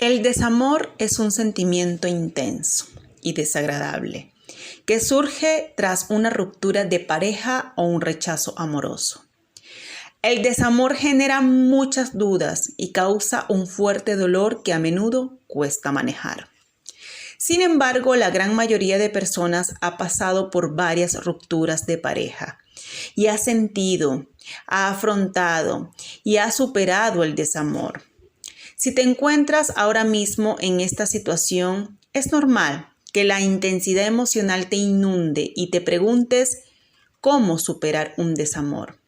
El desamor es un sentimiento intenso y desagradable que surge tras una ruptura de pareja o un rechazo amoroso. El desamor genera muchas dudas y causa un fuerte dolor que a menudo cuesta manejar. Sin embargo, la gran mayoría de personas ha pasado por varias rupturas de pareja y ha sentido, ha afrontado y ha superado el desamor. Si te encuentras ahora mismo en esta situación, es normal que la intensidad emocional te inunde y te preguntes cómo superar un desamor.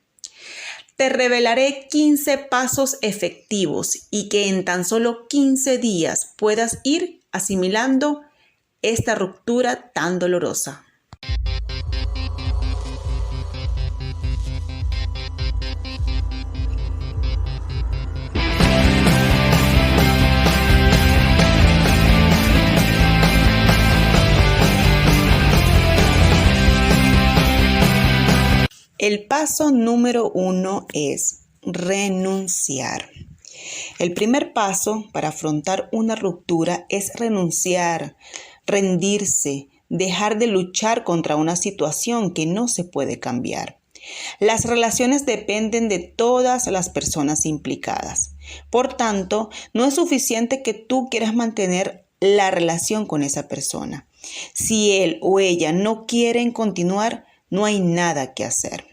Te revelaré 15 pasos efectivos y que en tan solo 15 días puedas ir asimilando esta ruptura tan dolorosa. El paso número 1 es renunciar. El primer paso para afrontar una ruptura es renunciar, rendirse, dejar de luchar contra una situación que no se puede cambiar. Las relaciones dependen de todas las personas implicadas. Por tanto, no es suficiente que tú quieras mantener la relación con esa persona. Si él o ella no quieren continuar, no hay nada que hacer.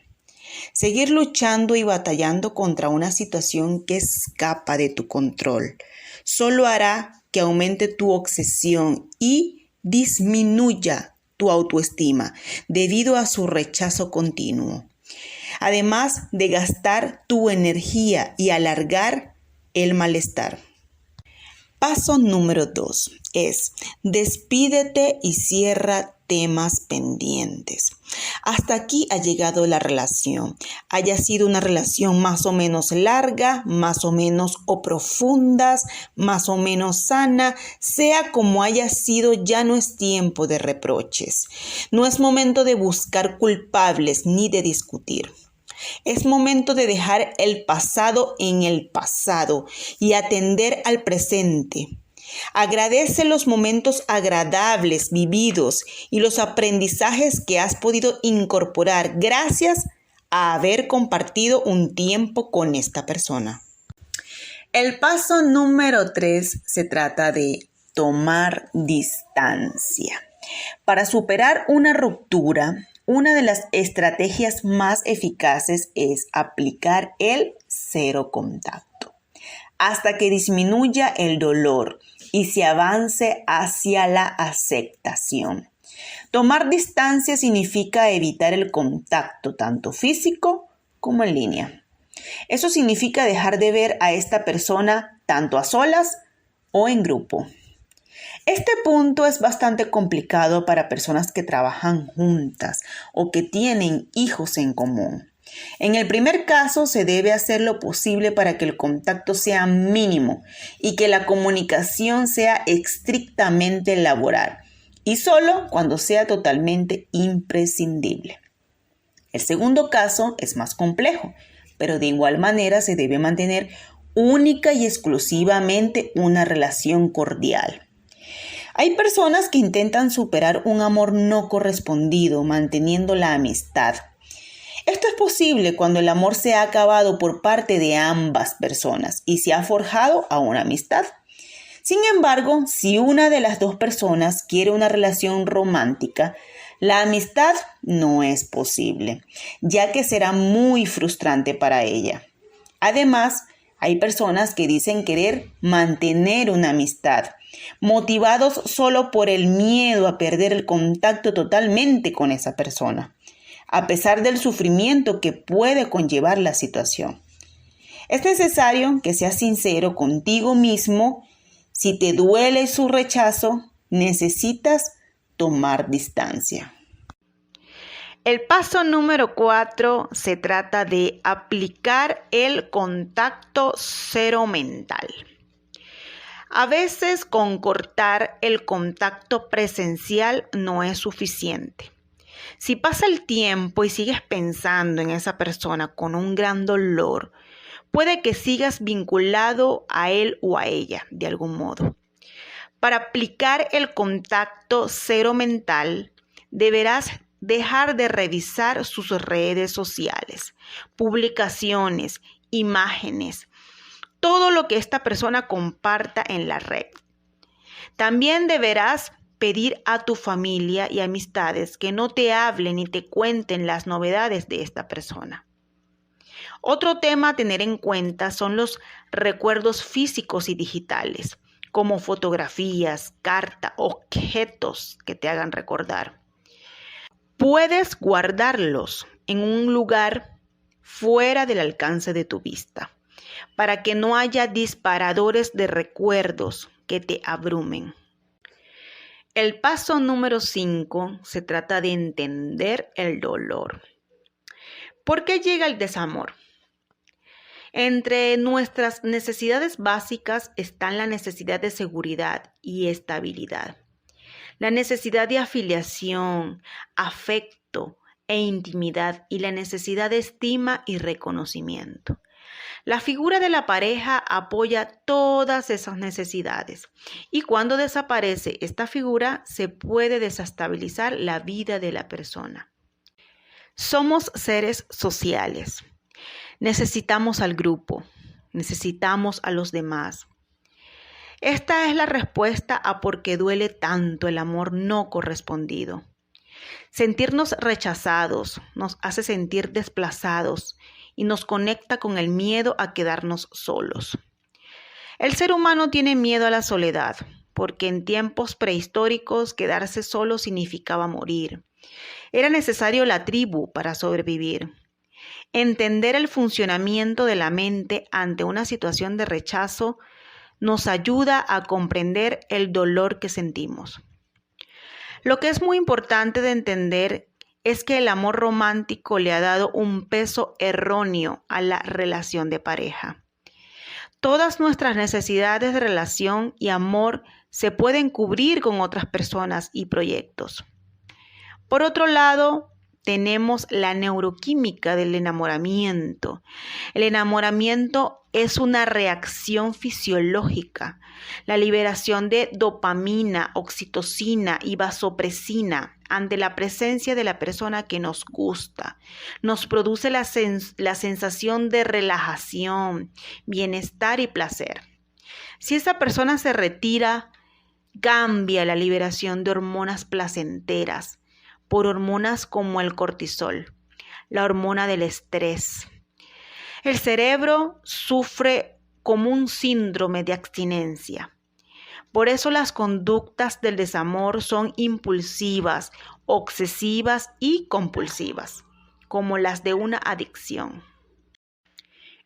Seguir luchando y batallando contra una situación que escapa de tu control solo hará que aumente tu obsesión y disminuya tu autoestima debido a su rechazo continuo. Además de gastar tu energía y alargar el malestar. Paso número 2 es despídete y cierra temas pendientes. Hasta aquí ha llegado la relación. Haya sido una relación más o menos larga, más o menos o profundas, más o menos sana, sea como haya sido, ya no es tiempo de reproches. No es momento de buscar culpables ni de discutir. Es momento de dejar el pasado en el pasado y atender al presente. Agradece los momentos agradables vividos y los aprendizajes que has podido incorporar gracias a haber compartido un tiempo con esta persona. El paso número 3 se trata de tomar distancia. Para superar una ruptura, una de las estrategias más eficaces es aplicar el cero contacto hasta que disminuya el dolor y se avance hacia la aceptación. Tomar distancia significa evitar el contacto tanto físico como en línea. Eso significa dejar de ver a esta persona tanto a solas o en grupo. Este punto es bastante complicado para personas que trabajan juntas o que tienen hijos en común. En el primer caso, se debe hacer lo posible para que el contacto sea mínimo y que la comunicación sea estrictamente laboral y solo cuando sea totalmente imprescindible. El segundo caso es más complejo, pero de igual manera se debe mantener única y exclusivamente una relación cordial. Hay personas que intentan superar un amor no correspondido manteniendo la amistad. Esto es posible cuando el amor se ha acabado por parte de ambas personas y se ha forjado a una amistad. Sin embargo, si una de las dos personas quiere una relación romántica, la amistad no es posible, ya que será muy frustrante para ella. Además, hay personas que dicen querer mantener una amistad, motivados solo por el miedo a perder el contacto totalmente con esa persona, a pesar del sufrimiento que puede conllevar la situación. Es necesario que seas sincero contigo mismo. Si te duele su rechazo, necesitas tomar distancia. El paso número 4 se trata de aplicar el contacto cero mental. A veces con cortar el contacto presencial no es suficiente. Si pasa el tiempo y sigues pensando en esa persona con un gran dolor, puede que sigas vinculado a él o a ella de algún modo. Para aplicar el contacto cero mental, deberás dejar de revisar sus redes sociales, publicaciones, imágenes, todo lo que esta persona comparta en la red. También deberás pedir a tu familia y amistades que no te hablen ni te cuenten las novedades de esta persona. Otro tema a tener en cuenta son los recuerdos físicos y digitales, como fotografías, cartas, objetos que te hagan recordar. Puedes guardarlos en un lugar fuera del alcance de tu vista, para que no haya disparadores de recuerdos que te abrumen. El paso número 5 se trata de entender el dolor. ¿Por qué llega el desamor? Entre nuestras necesidades básicas están la necesidad de seguridad y estabilidad, la necesidad de afiliación, afecto e intimidad y la necesidad de estima y reconocimiento. La figura de la pareja apoya todas esas necesidades y cuando desaparece esta figura se puede desestabilizar la vida de la persona. Somos seres sociales. Necesitamos al grupo, necesitamos a los demás. Esta es la respuesta a por qué duele tanto el amor no correspondido. Sentirnos rechazados nos hace sentir desplazados y nos conecta con el miedo a quedarnos solos. El ser humano tiene miedo a la soledad, porque en tiempos prehistóricos quedarse solo significaba morir. Era necesario la tribu para sobrevivir. Entender el funcionamiento de la mente ante una situación de rechazo nos ayuda a comprender el dolor que sentimos. Lo que es muy importante de entender es que el amor romántico le ha dado un peso erróneo a la relación de pareja. Todas nuestras necesidades de relación y amor se pueden cubrir con otras personas y proyectos. Por otro lado, tenemos la neuroquímica del enamoramiento. El enamoramiento es una reacción fisiológica, la liberación de dopamina, oxitocina y vasopresina ante la presencia de la persona que nos gusta. Nos produce la sensación de relajación, bienestar y placer. Si esa persona se retira, cambia la liberación de hormonas placenteras por hormonas como el cortisol, la hormona del estrés. El cerebro sufre como un síndrome de abstinencia. Por eso las conductas del desamor son impulsivas, obsesivas y compulsivas, como las de una adicción.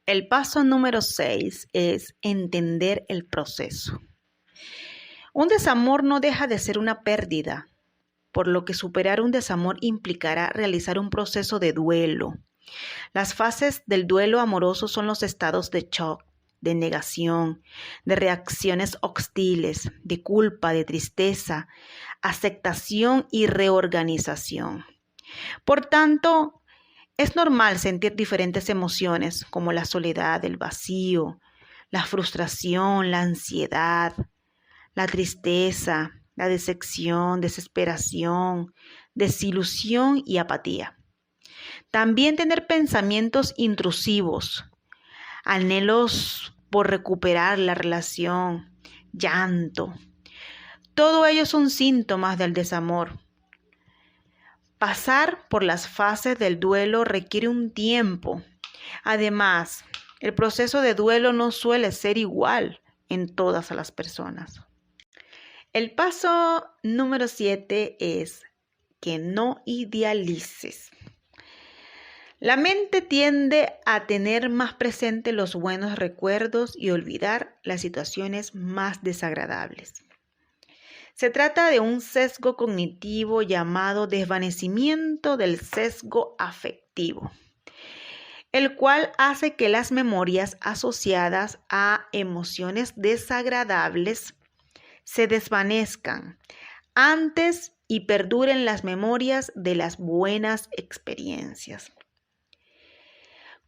El paso número 6 es entender el proceso. Un desamor no deja de ser una pérdida, por lo que superar un desamor implicará realizar un proceso de duelo. Las fases del duelo amoroso son los estados de shock, de negación, de reacciones hostiles, de culpa, de tristeza, aceptación y reorganización. Por tanto, es normal sentir diferentes emociones como la soledad, el vacío, la frustración, la ansiedad, la tristeza, la decepción, desesperación, desilusión y apatía. También tener pensamientos intrusivos, anhelos por recuperar la relación, llanto. Todo ello son síntomas del desamor. Pasar por las fases del duelo requiere un tiempo. Además, el proceso de duelo no suele ser igual en todas las personas. El paso número 7 es que no idealices. La mente tiende a tener más presente los buenos recuerdos y olvidar las situaciones más desagradables. Se trata de un sesgo cognitivo llamado desvanecimiento del sesgo afectivo, el cual hace que las memorias asociadas a emociones desagradables se desvanezcan antes y perduren las memorias de las buenas experiencias.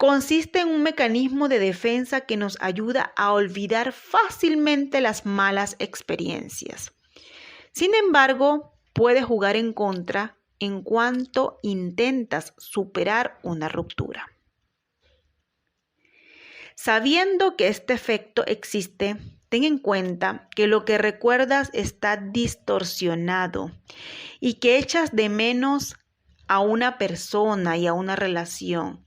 Consiste en un mecanismo de defensa que nos ayuda a olvidar fácilmente las malas experiencias. Sin embargo, puede jugar en contra en cuanto intentas superar una ruptura. Sabiendo que este efecto existe, ten en cuenta que lo que recuerdas está distorsionado y que echas de menos a una persona y a una relación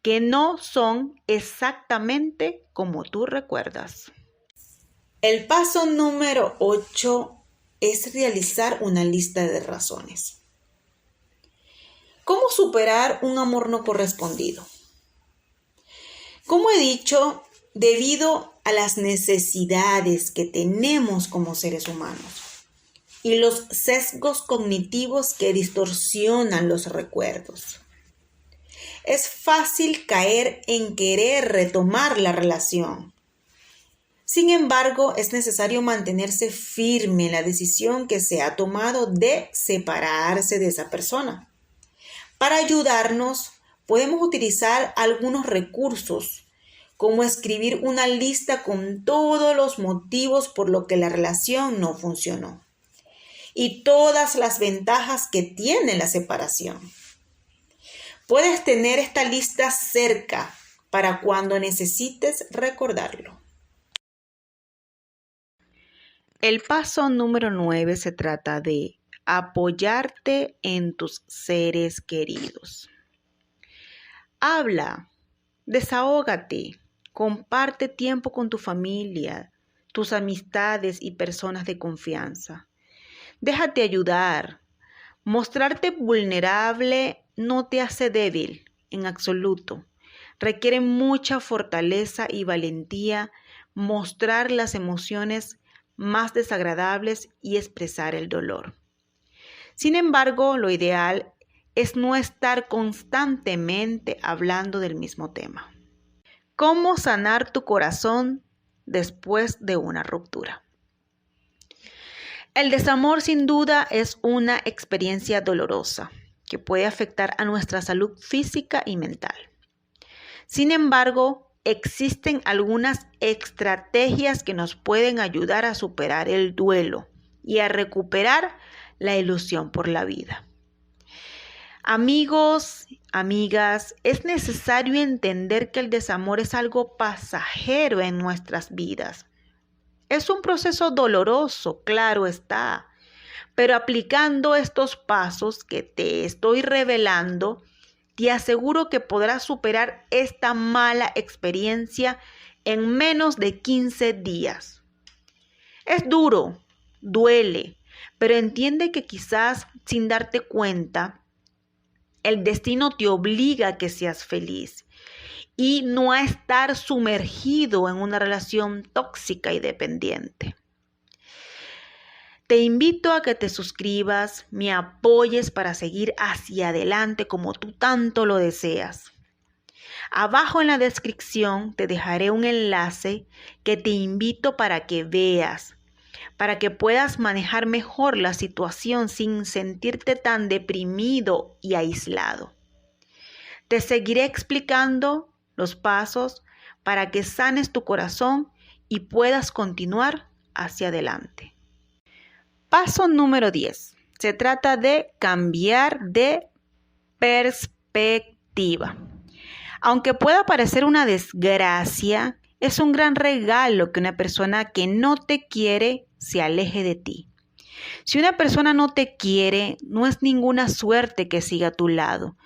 que no son exactamente como tú recuerdas. El paso número 8 es realizar una lista de razones. ¿Cómo superar un amor no correspondido? Como he dicho, debido a las necesidades que tenemos como seres humanos y los sesgos cognitivos que distorsionan los recuerdos, es fácil caer en querer retomar la relación. Sin embargo, es necesario mantenerse firme en la decisión que se ha tomado de separarse de esa persona. Para ayudarnos, podemos utilizar algunos recursos, como escribir una lista con todos los motivos por los que la relación no funcionó y todas las ventajas que tiene la separación. Puedes tener esta lista cerca para cuando necesites recordarlo. El paso número 9 se trata de apoyarte en tus seres queridos. Habla, desahógate, comparte tiempo con tu familia, tus amistades y personas de confianza. Déjate ayudar. Mostrarte vulnerable no te hace débil en absoluto. Requiere mucha fortaleza y valentía mostrar las emociones más desagradables y expresar el dolor. Sin embargo, lo ideal es no estar constantemente hablando del mismo tema. ¿Cómo sanar tu corazón después de una ruptura? El desamor sin duda es una experiencia dolorosa que puede afectar a nuestra salud física y mental. Sin embargo, existen algunas estrategias que nos pueden ayudar a superar el duelo y a recuperar la ilusión por la vida. Amigos, amigas, es necesario entender que el desamor es algo pasajero en nuestras vidas. Es un proceso doloroso, claro está, pero aplicando estos pasos que te estoy revelando, te aseguro que podrás superar esta mala experiencia en menos de 15 días. Es duro, duele, pero entiende que quizás sin darte cuenta, el destino te obliga a que seas feliz y no a estar sumergido en una relación tóxica y dependiente. Te invito a que te suscribas, me apoyes para seguir hacia adelante como tú tanto lo deseas. Abajo en la descripción te dejaré un enlace que te invito para que veas, para que puedas manejar mejor la situación sin sentirte tan deprimido y aislado. Te seguiré explicando los pasos para que sanes tu corazón y puedas continuar hacia adelante. Paso número 10. Se trata de cambiar de perspectiva. Aunque pueda parecer una desgracia, es un gran regalo que una persona que no te quiere se aleje de ti. Si una persona no te quiere, no es ninguna suerte que siga a tu lado.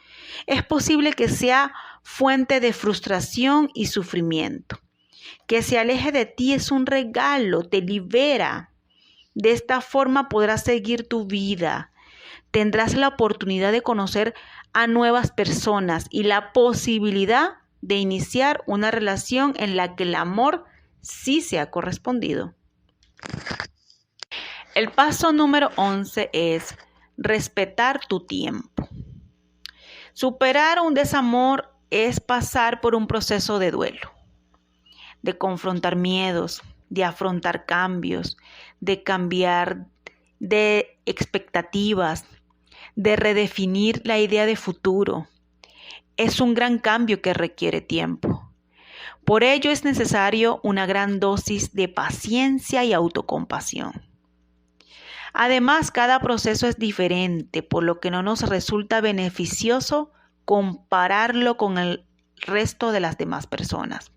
Es posible que sea fuente de frustración y sufrimiento. Que se aleje de ti es un regalo, te libera. De esta forma podrás seguir tu vida. Tendrás la oportunidad de conocer a nuevas personas y la posibilidad de iniciar una relación en la que el amor sí sea correspondido. El paso número 11 es respetar tu tiempo. Superar un desamor es pasar por un proceso de duelo, de confrontar miedos, de afrontar cambios, de cambiar de expectativas, de redefinir la idea de futuro. es un gran cambio que requiere tiempo. Por ello es necesario una gran dosis de paciencia y autocompasión. Además, cada proceso es diferente, por lo que no nos resulta beneficioso compararlo con el resto de las demás personas.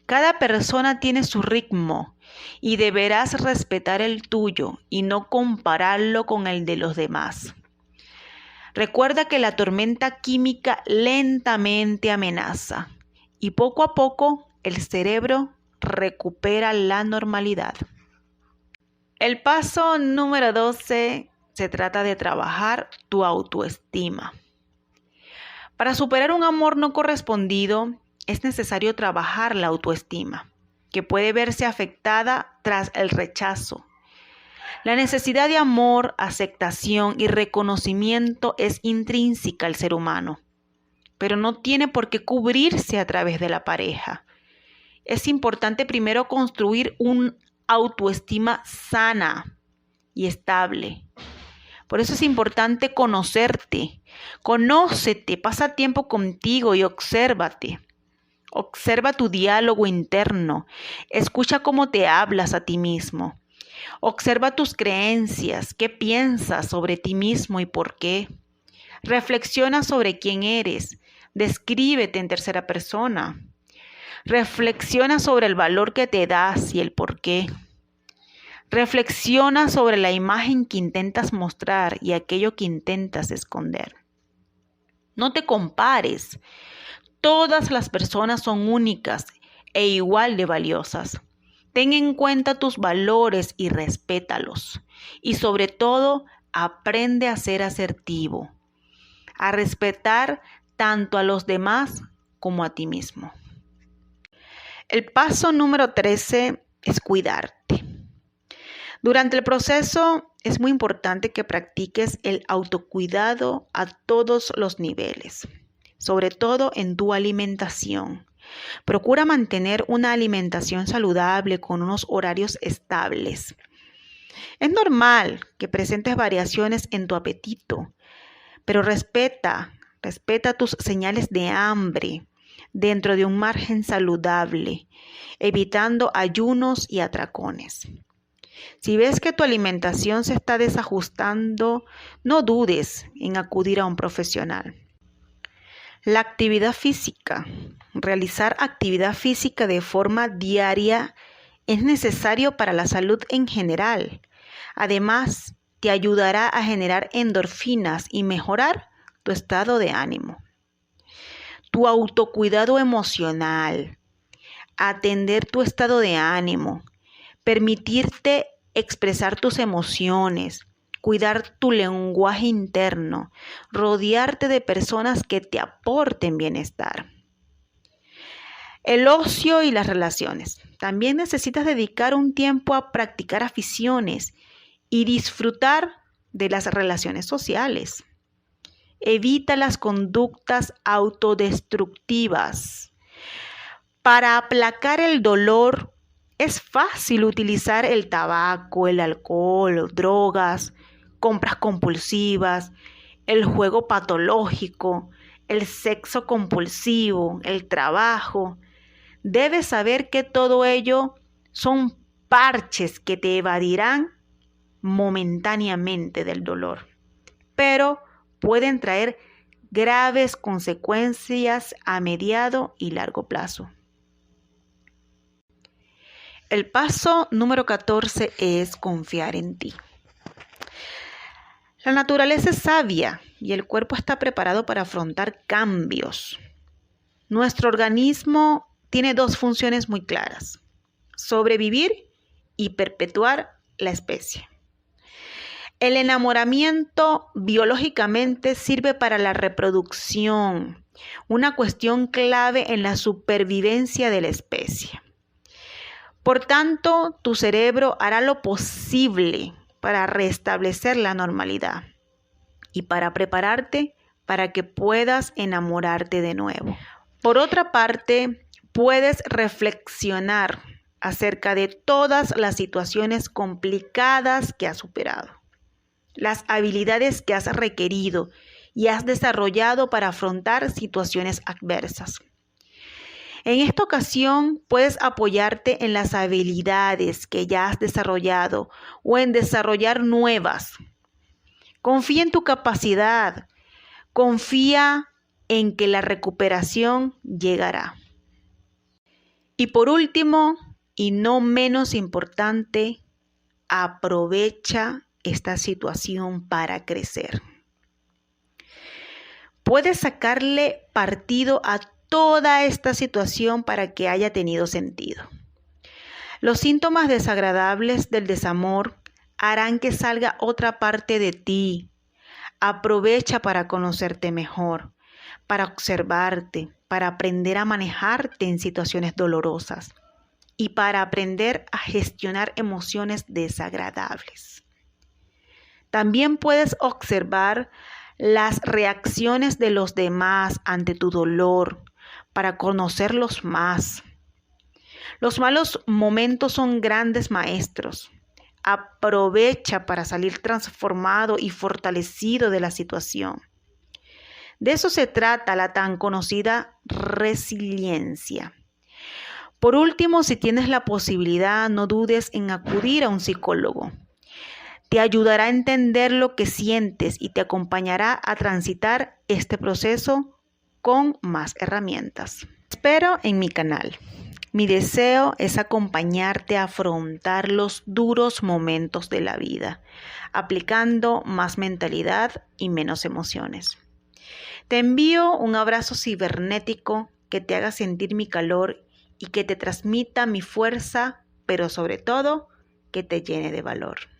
Cada persona tiene su ritmo y deberás respetar el tuyo y no compararlo con el de los demás. Recuerda que la tormenta química lentamente amenaza y poco a poco el cerebro recupera la normalidad. El paso número 12 se trata de trabajar tu autoestima. Para superar un amor no correspondido, es necesario trabajar la autoestima, que puede verse afectada tras el rechazo. La necesidad de amor, aceptación y reconocimiento es intrínseca al ser humano, pero no tiene por qué cubrirse a través de la pareja. Es importante primero construir una autoestima sana y estable. Por eso es importante conocerte. Conócete, pasa tiempo contigo y obsérvate. Observa tu diálogo interno. Escucha cómo te hablas a ti mismo. Observa tus creencias. ¿Qué piensas sobre ti mismo y por qué? Reflexiona sobre quién eres. Descríbete en tercera persona. Reflexiona sobre el valor que te das y el por qué. Reflexiona sobre la imagen que intentas mostrar y aquello que intentas esconder. No te compares. Todas las personas son únicas e igual de valiosas. Ten en cuenta tus valores y respétalos. Y sobre todo, aprende a ser asertivo, a respetar tanto a los demás como a ti mismo. El paso número 13 es cuidarte. Durante el proceso es muy importante que practiques el autocuidado a todos los niveles, sobre todo en tu alimentación. Procura mantener una alimentación saludable con unos horarios estables. Es normal que presentes variaciones en tu apetito, pero respeta tus señales de hambre dentro de un margen saludable, evitando ayunos y atracones. Si ves que tu alimentación se está desajustando, no dudes en acudir a un profesional. La actividad física. Realizar actividad física de forma diaria es necesario para la salud en general. Además, te ayudará a generar endorfinas y mejorar tu estado de ánimo. Tu autocuidado emocional. Atender tu estado de ánimo. Permitirte expresar tus emociones, cuidar tu lenguaje interno, rodearte de personas que te aporten bienestar. El ocio y las relaciones. También necesitas dedicar un tiempo a practicar aficiones y disfrutar de las relaciones sociales. Evita las conductas autodestructivas. Para aplacar el dolor, es fácil utilizar el tabaco, el alcohol, drogas, compras compulsivas, el juego patológico, el sexo compulsivo, el trabajo. Debes saber que todo ello son parches que te evadirán momentáneamente del dolor, pero pueden traer graves consecuencias a mediano y largo plazo. El paso número 14 es confiar en ti. La naturaleza es sabia y el cuerpo está preparado para afrontar cambios. Nuestro organismo tiene dos funciones muy claras: sobrevivir y perpetuar la especie. El enamoramiento biológicamente sirve para la reproducción, una cuestión clave en la supervivencia de la especie. Por tanto, tu cerebro hará lo posible para restablecer la normalidad y para prepararte para que puedas enamorarte de nuevo. Por otra parte, puedes reflexionar acerca de todas las situaciones complicadas que has superado, las habilidades que has requerido y has desarrollado para afrontar situaciones adversas. En esta ocasión puedes apoyarte en las habilidades que ya has desarrollado o en desarrollar nuevas. Confía en tu capacidad, confía en que la recuperación llegará. Y por último, y no menos importante, aprovecha esta situación para crecer. Puedes sacarle partido a toda esta situación para que haya tenido sentido. Los síntomas desagradables del desamor harán que salga otra parte de ti. Aprovecha para conocerte mejor, para observarte, para aprender a manejarte en situaciones dolorosas y para aprender a gestionar emociones desagradables. También puedes observar las reacciones de los demás ante tu dolor para conocerlos más. Los malos momentos son grandes maestros. Aprovecha para salir transformado y fortalecido de la situación. De eso se trata la tan conocida resiliencia. Por último, si tienes la posibilidad, no dudes en acudir a un psicólogo. Te ayudará a entender lo que sientes y te acompañará a transitar este proceso con más herramientas. Te espero en mi canal. Mi deseo es acompañarte a afrontar los duros momentos de la vida, aplicando más mentalidad y menos emociones. Te envío un abrazo cibernético que te haga sentir mi calor y que te transmita mi fuerza, pero sobre todo que te llene de valor.